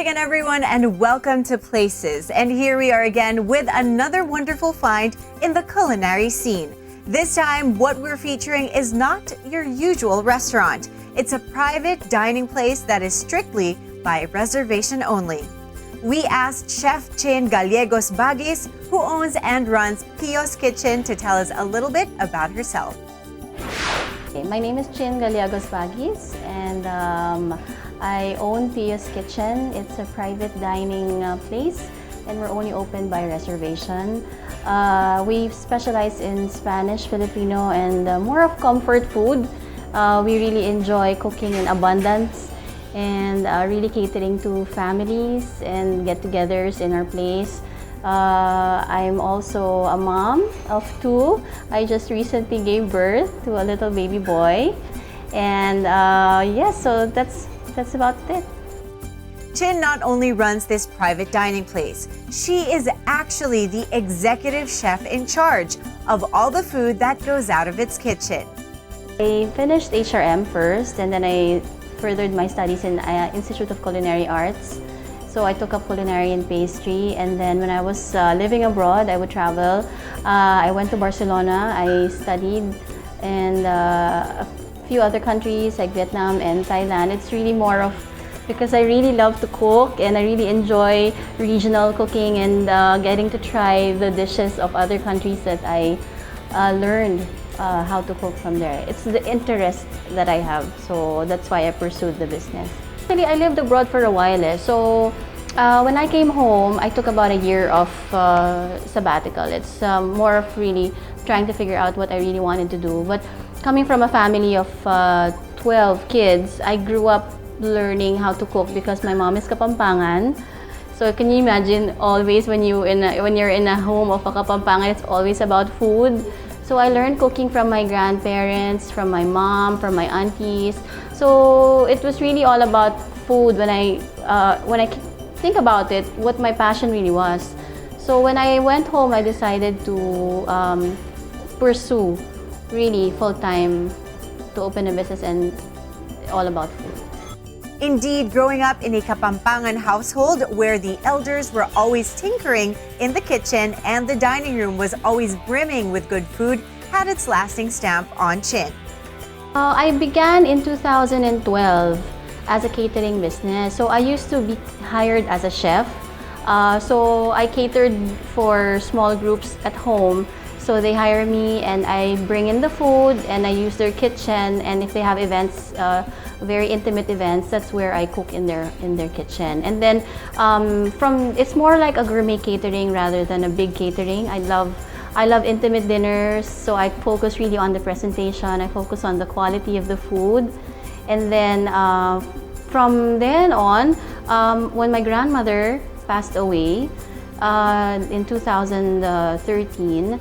again, everyone, and welcome to Places. And here we are again with another wonderful find in the culinary scene. This time, what we're featuring is not your usual restaurant. It's a private dining place that is strictly by reservation only. We asked Chef Chin Gallegos-Bagis, who owns and runs Pio's Kitchen, to tell us a little bit about herself. Okay, my name is Chin Gallegos-Bagis, and I own Pio's Kitchen. It's a private dining place, and we're only open by reservation. We specialize in Spanish, Filipino, and more of comfort food. We really enjoy cooking in abundance and really catering to families and get-togethers in our place. I'm also a mom of two. I just recently gave birth to a little baby boy. And yes, so that's about it. Chin not only runs this private dining place, she is actually the executive chef in charge of all the food that goes out of its kitchen. I finished HRM first, and then I furthered my studies in Institute of Culinary Arts. So I took up culinary and pastry, and then when I was living abroad, I would travel. I went to Barcelona, I studied, and a few other countries like Vietnam and Thailand. It's really more of because I really love to cook and I really enjoy regional cooking and getting to try the dishes of other countries that I learned how to cook from there. It's the interest that I have, so that's why I pursued the business. Actually, I lived abroad for a while, so when I came home, I took about a year of sabbatical. It's more of really trying to figure out what I really wanted to do. But coming from a family of 12 kids, I grew up learning how to cook because my mom is Kapampangan. So can you imagine always when you're in a home of a Kapampangan, it's always about food. So I learned cooking from my grandparents, from my mom, from my aunties. So it was really all about food when I think about it, what my passion really was. So when I went home, I decided to pursue really full-time to open a business and all about food. Indeed, growing up in a Kapampangan household where the elders were always tinkering in the kitchen and the dining room was always brimming with good food had its lasting stamp on Chin. I began in 2012 as a catering business. So I used to be hired as a chef. So I catered for small groups at home. So they hire me and I bring in the food and I use their kitchen, and if they have events, very intimate events, that's where I cook in their kitchen. And then it's more like a gourmet catering rather than a big catering. I love intimate dinners, so I focus really on the presentation. I focus on the quality of the food. And then from then on, when my grandmother passed away in 2013,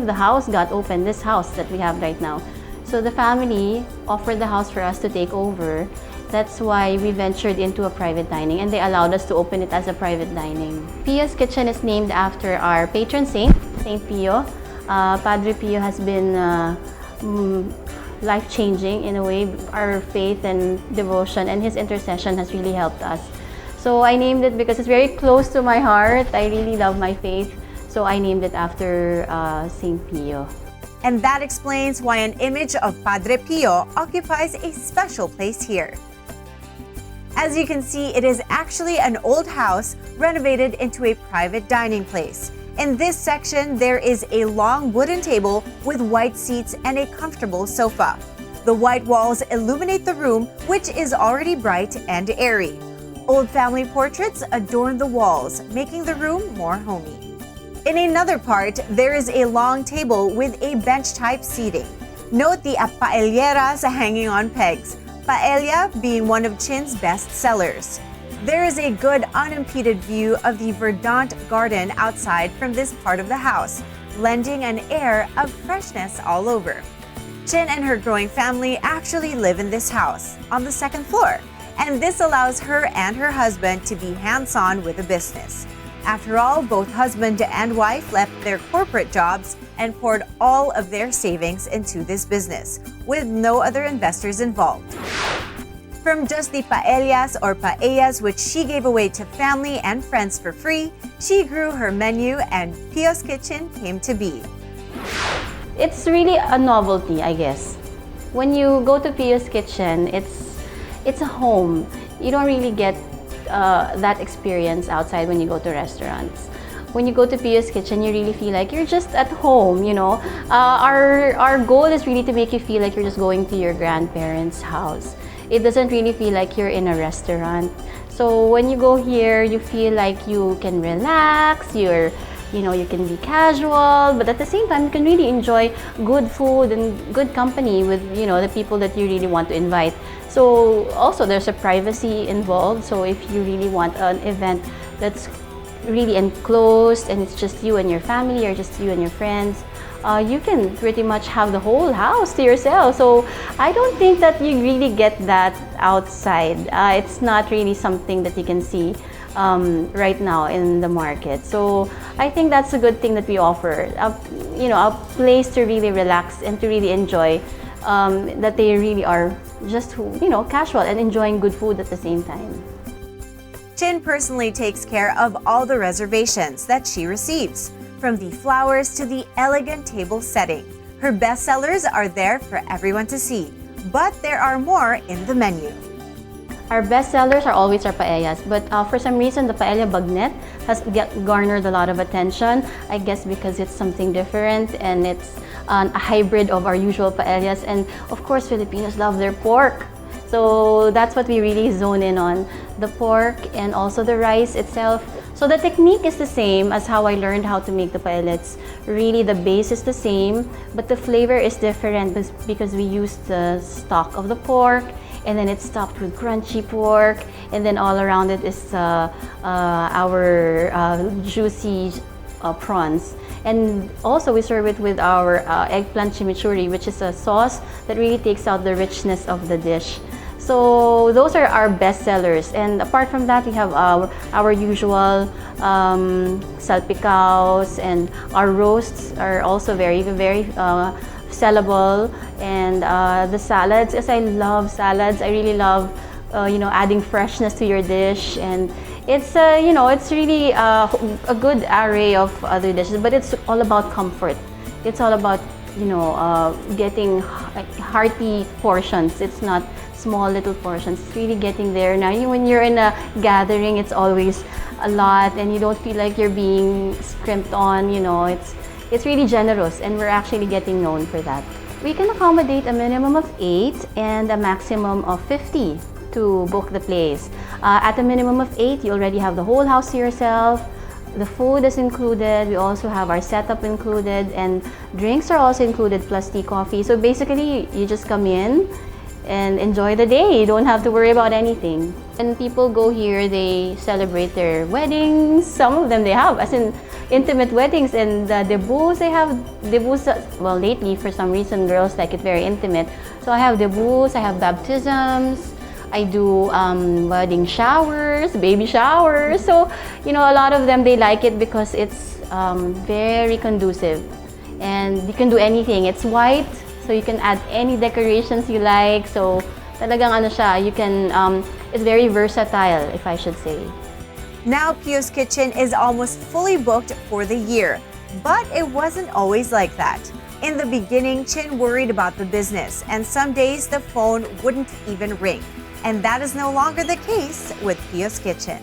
the house got open, this house that we have right now. So the family offered the house for us to take over. That's why we ventured into a private dining, and they allowed us to open it as a private dining. Pio's Kitchen is named after our patron saint, Saint Pio. Padre Pio has been life-changing in a way. Our faith and devotion and his intercession has really helped us. So I named it because it's very close to my heart. I really love my faith, so I named it after Saint Pio. And that explains why an image of Padre Pio occupies a special place here. As you can see, it is actually an old house renovated into a private dining place. In this section, there is a long wooden table with white seats and a comfortable sofa. The white walls illuminate the room, which is already bright and airy. Old family portraits adorn the walls, making the room more homey. In another part, there is a long table with a bench-type seating. Note the paelleras hanging on pegs, paella being one of Chin's best sellers. There is a good unimpeded view of the verdant garden outside from this part of the house, lending an air of freshness all over. Chin and her growing family actually live in this house on the second floor, and this allows her and her husband to be hands-on with the business. After all, both husband and wife left their corporate jobs and poured all of their savings into this business, with no other investors involved. From just the paellas or paellas which she gave away to family and friends for free, she grew her menu and Pio's Kitchen came to be. It's really a novelty, I guess. When you go to Pio's Kitchen, it's a home. You don't really get that experience outside when you go to restaurants. When you go to Pio's Kitchen, you really feel like you're just at home, you know. Our goal is really to make you feel like you're just going to your grandparents' house. It doesn't really feel like you're in a restaurant. So when you go here, you feel like you can relax, you can be casual, but at the same time, you can really enjoy good food and good company with, the people that you really want to invite. So also there's a privacy involved. So if you really want an event that's really enclosed and it's just you and your family or just you and your friends, you can pretty much have the whole house to yourself. So I don't think that you really get that outside. It's not really something that you can see right now in the market. So I think that's a good thing that we offer, a place to really relax and to really enjoy, that they really are just, casual and enjoying good food at the same time. Chin personally takes care of all the reservations that she receives, from the flowers to the elegant table setting. Her bestsellers are there for everyone to see, but there are more in the menu. Our bestsellers are always our paellas, but for some reason the paella bagnet has garnered a lot of attention. I guess because it's something different and it's a hybrid of our usual paellas, and of course Filipinos love their pork. So that's what we really zone in on, the pork and also the rice itself. So the technique is the same as how I learned how to make the paellets. Really, the base is the same, but the flavor is different because we use the stock of the pork, and then it's topped with crunchy pork, and then all around it is our juicy prawns. And also we serve it with our eggplant chimichurri, which is a sauce that really takes out the richness of the dish. So those are our best sellers, and apart from that, we have our usual salpicaos, and our roasts are also very, very sellable. And the salads, as I love salads, I really love adding freshness to your dish, and it's it's really a good array of other dishes, but it's all about comfort. It's all about getting hearty portions. It's not small little portions. It's really getting there. Now when you're in a gathering, it's always a lot and you don't feel like you're being scrimped on. It's really generous, and we're actually getting known for that. We can accommodate a minimum of 8 and a maximum of 50 to book the place. At a minimum of 8, you already have the whole house to yourself. The food is included. We also have our setup included, and drinks are also included, plus tea, coffee. So basically, you just come in and enjoy the day. You don't have to worry about anything. When people go here, they celebrate their weddings. Some of them they have, as in intimate weddings, and the debuts, they have debuts. Well, lately, for some reason, girls like it very intimate. So I have debuts, I have baptisms, I do wedding showers, baby showers. So, a lot of them, they like it because it's very conducive. And you can do anything. It's white, so you can add any decorations you like. So, talagang you can, it's very versatile, if I should say. Now, Pio's Kitchen is almost fully booked for the year, but it wasn't always like that. In the beginning, Chin worried about the business, and some days the phone wouldn't even ring. And that is no longer the case with Pio's Kitchen.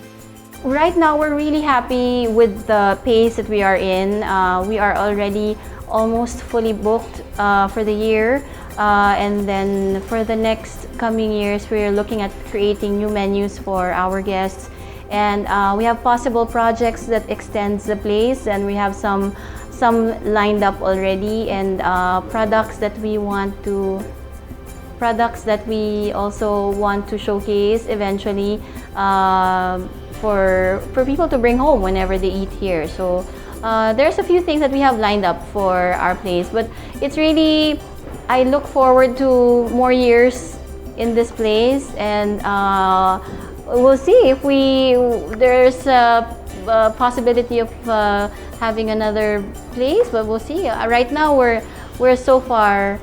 Right now, we're really happy with the pace that we are in. We are already almost fully booked for the year. And then for the next coming years, we're looking at creating new menus for our guests. And we have possible projects that extends the place, and we have some lined up already, and products that we also want to showcase eventually for people to bring home whenever they eat here. So there's a few things that we have lined up for our place, but it's really, I look forward to more years in this place, and we'll see if there's a possibility of having another place, but we'll see. Right now we're so far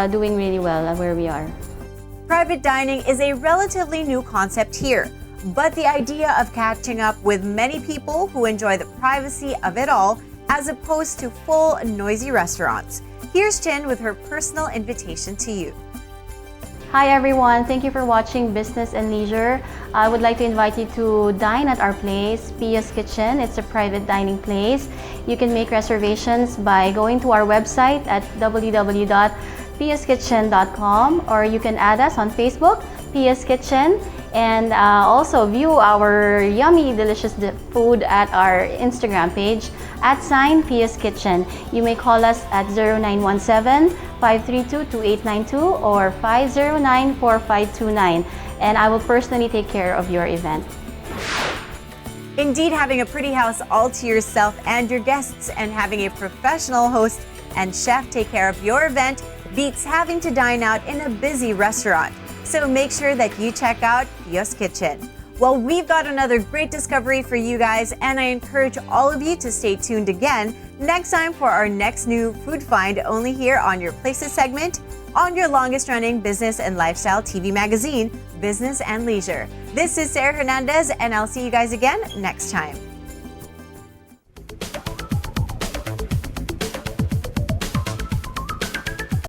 doing really well where we are. Private dining is a relatively new concept here, but the idea of catching up with many people who enjoy the privacy of it all as opposed to full, noisy restaurants. Here's Chin with her personal invitation to you. Hi everyone, thank you for watching Business and Leisure. I would like to invite you to dine at our place, Pia's Kitchen. It's a private dining place. You can make reservations by going to our website at www.piaskitchen.com, or you can add us on Facebook, Pia's Kitchen, and also view our yummy, delicious food at our Instagram page @Pia's Kitchen. You may call us at 0917-532-2892 or 509-4529, and I will personally take care of your event. Indeed, having a pretty house all to yourself and your guests and having a professional host and chef take care of your event beats having to dine out in a busy restaurant. So make sure that you check out Pia's Kitchen. Well, we've got another great discovery for you guys, and I encourage all of you to stay tuned again next time for our next new food find, only here on your Places segment on your longest running business and lifestyle TV magazine, Business and Leisure. This is Sarah Hernandez, and I'll see you guys again next time.